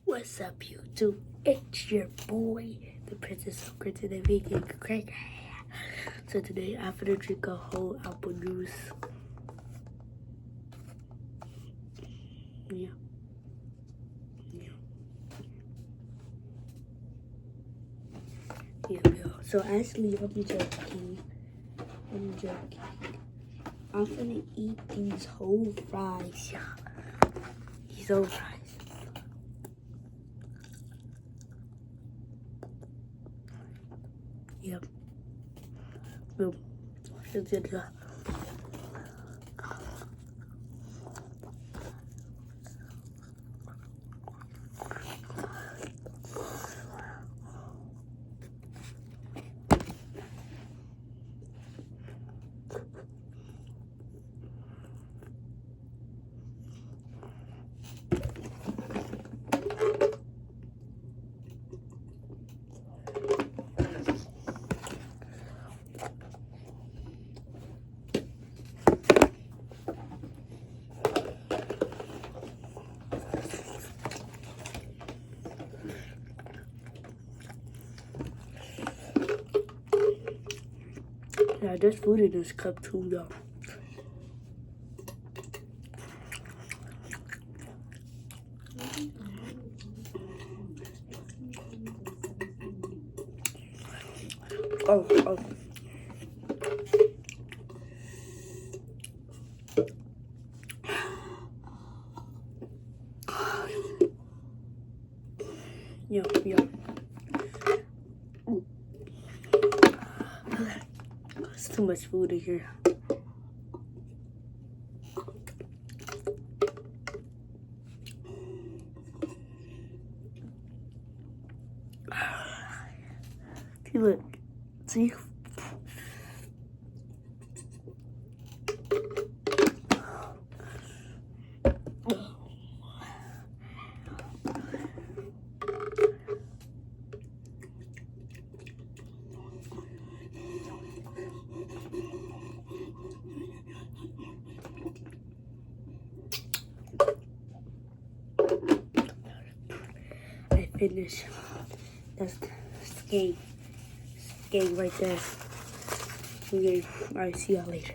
What's up, YouTube? It's your boy, the Princess of Grits and the Vegan Cracker. So today I'm gonna drink a whole apple juice. Yeah. So actually, I'm joking. I'm gonna eat these whole fries, y'all. These whole fries. Yep. Boom. Yeah, there's food in this cup too, though. Oh. Yeah. There's too much food in here. Look, see? I finished. That's skate right there. Okay, alright, see y'all later.